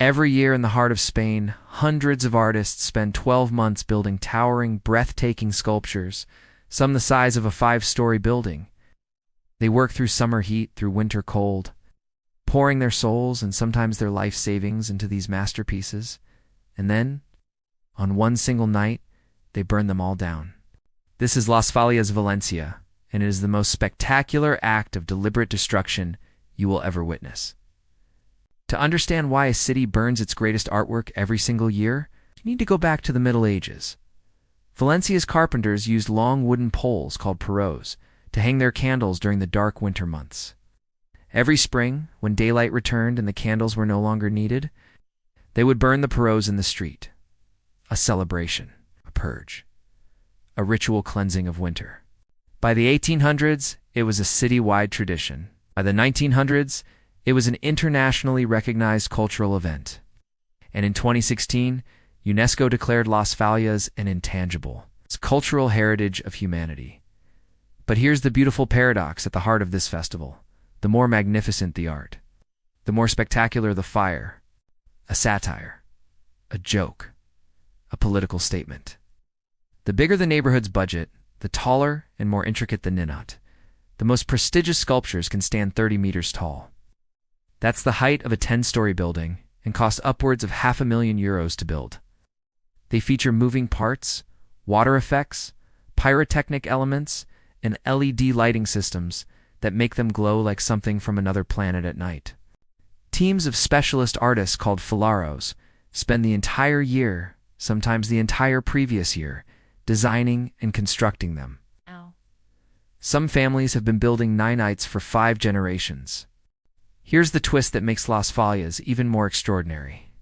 Every year in the heart of Spain, hundreds of artists spend 12 months building towering, breathtaking sculptures, some the size of a 5-story building. They work through summer heat, through winter cold, pouring their souls and sometimes their life savings into these masterpieces. And then, on one single night, they burn them all down. This is Las Fallas, Valencia, and it is the most spectacular act of deliberate destruction you will ever witness. To understand why a city burns its greatest artwork every single year, you need to go back to the Middle Ages. Valencia's carpenters used long wooden poles called perros to hang their candles during the dark winter months. Every spring, when daylight returned and the candles were no longer needed, they would burn the perros in the street. A celebration, a purge, a ritual cleansing of winter. By the 1800s, it was a city-wide tradition. By the 1900s, it was an internationally recognized cultural event. And in 2016, UNESCO declared Las Fallas an intangible. It's cultural heritage of humanity. But here's the beautiful paradox at the heart of this festival. The more magnificent the art, the more spectacular the fire, a satire, a joke, a political statement. The bigger the neighborhood's budget, the taller and more intricate the Ninot. The most prestigious sculptures can stand 30 meters tall. That's the height of a 10-story building and cost upwards of €500,000 to build. They feature moving parts, water effects, pyrotechnic elements, and LED lighting systems that make them glow like something from another planet at night. Teams of specialist artists called Falleros spend the entire year, sometimes the entire previous year, designing and constructing them. Some families have been building Ninots for 5 generations. Here's the twist that makes Las Fallas even more extraordinary.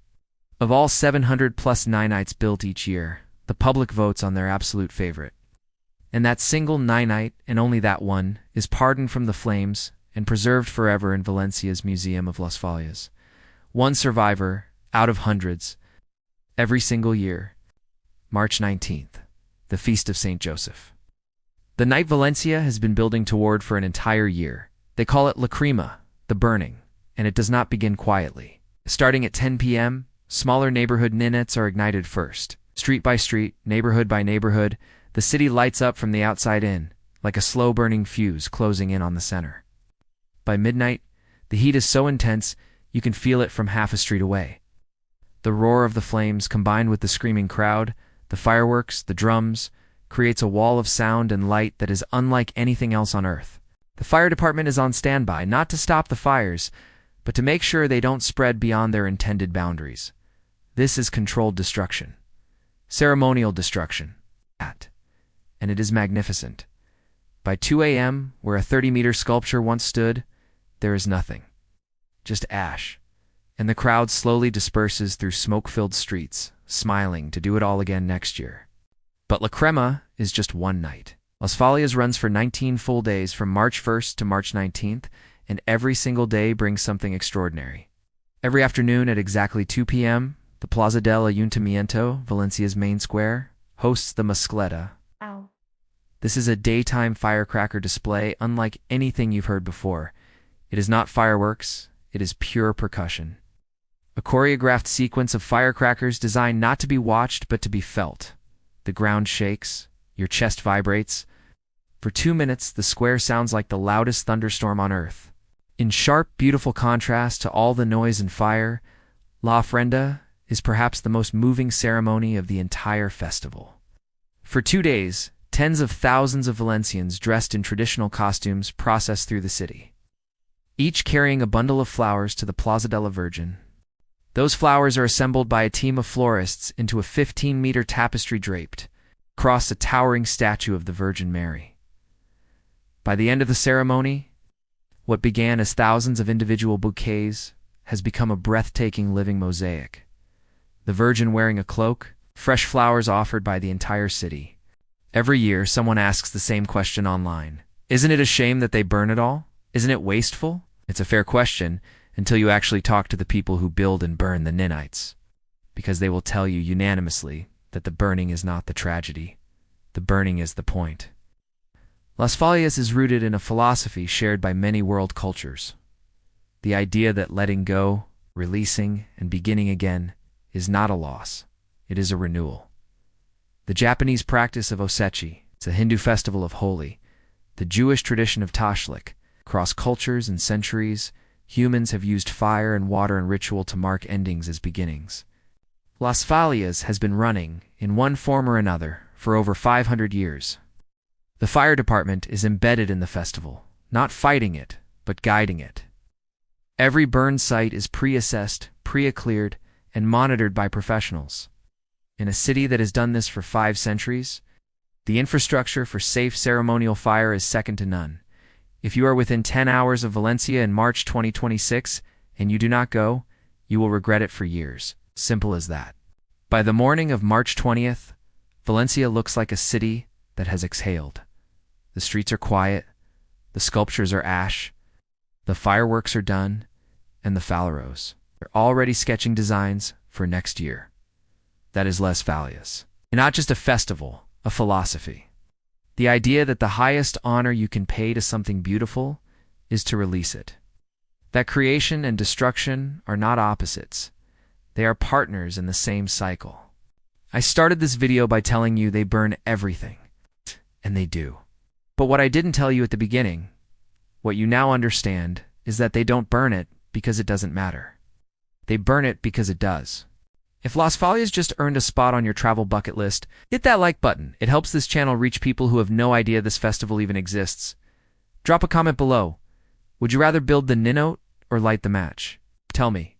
Of all 700-plus Ninots built each year, the public votes on their absolute favorite. And that single Ninot, and only that one, is pardoned from the flames and preserved forever in Valencia's Museum of Las Fallas. One survivor, out of hundreds, every single year. March 19th, the Feast of St. Joseph. The night Valencia has been building toward for an entire year. They call it La Cremà, the burning, and it does not begin quietly. Starting at 10 p.m., smaller neighborhood Ninots are ignited first. Street by street, neighborhood by neighborhood, the city lights up from the outside in, like a slow-burning fuse closing in on the center. By midnight, the heat is so intense you can feel it from half a street away. The roar of the flames, combined with the screaming crowd, the fireworks, the drums, creates a wall of sound and light that is unlike anything else on Earth. The fire department is on standby, not to stop the fires, but to make sure they don't spread beyond their intended boundaries. This is controlled destruction. Ceremonial destruction. And it is magnificent. By 2 a.m., where a 30-meter sculpture once stood, there is nothing. Just ash. And the crowd slowly disperses through smoke-filled streets, smiling to do it all again next year. But La Cremà is just one night. Las Fallas runs for 19 full days from March 1st to March 19th, and every single day brings something extraordinary. Every afternoon at exactly 2 p.m., the Plaza del Ayuntamiento, Valencia's main square, hosts the Mascletà. This is a daytime firecracker display unlike anything you've heard before. It is not fireworks, it is pure percussion. A choreographed sequence of firecrackers designed not to be watched but to be felt. The ground shakes, your chest vibrates. For 2 minutes, the square sounds like the loudest thunderstorm on Earth. In sharp, beautiful contrast to all the noise and fire, La Ofrenda is perhaps the most moving ceremony of the entire festival. For 2 days, tens of thousands of Valencians dressed in traditional costumes process through the city, each carrying a bundle of flowers to the Plaza de la Virgen. Those flowers are assembled by a team of florists into a 15-meter tapestry draped across a towering statue of the Virgin Mary. By the end of the ceremony, what began as thousands of individual bouquets has become a breathtaking living mosaic. The Virgin wearing a cloak, fresh flowers offered by the entire city. Every year, someone asks the same question online. Isn't it a shame that they burn it all? Isn't it wasteful? It's a fair question until you actually talk to the people who build and burn the Ninots, because they will tell you unanimously that the burning is not the tragedy. The burning is the point. Las Fallas is rooted in a philosophy shared by many world cultures. The idea that letting go, releasing and beginning again, is not a loss. It is a renewal. The Japanese practice of Osechi, it's a Hindu festival of Holi, the Jewish tradition of Tashlik. Across cultures and centuries, humans have used fire and water and ritual to mark endings as beginnings. Las Fallas has been running, in one form or another, for over 500 years. The fire department is embedded in the festival, not fighting it, but guiding it. Every burn site is pre-assessed, pre-cleared, and monitored by professionals. In a city that has done this for 5 centuries, the infrastructure for safe ceremonial fire is second to none. If you are within 10 hours of Valencia in March 2026 and you do not go, you will regret it for years. Simple as that. By the morning of March 20th, Valencia looks like a city that has exhaled. The streets are quiet, the sculptures are ash, the fireworks are done, and the falleros are already sketching designs for next year. That is Las Fallas. And not just a festival, a philosophy. The idea that the highest honor you can pay to something beautiful is to release it. That creation and destruction are not opposites. They are partners in the same cycle. I started this video by telling you they burn everything. And they do. But what I didn't tell you at the beginning, what you now understand, is that they don't burn it because it doesn't matter. They burn it because it does. If Las Fallas just earned a spot on your travel bucket list, hit that like button. It helps this channel reach people who have no idea this festival even exists. Drop a comment below. Would you rather build the Ninot or light the match? Tell me.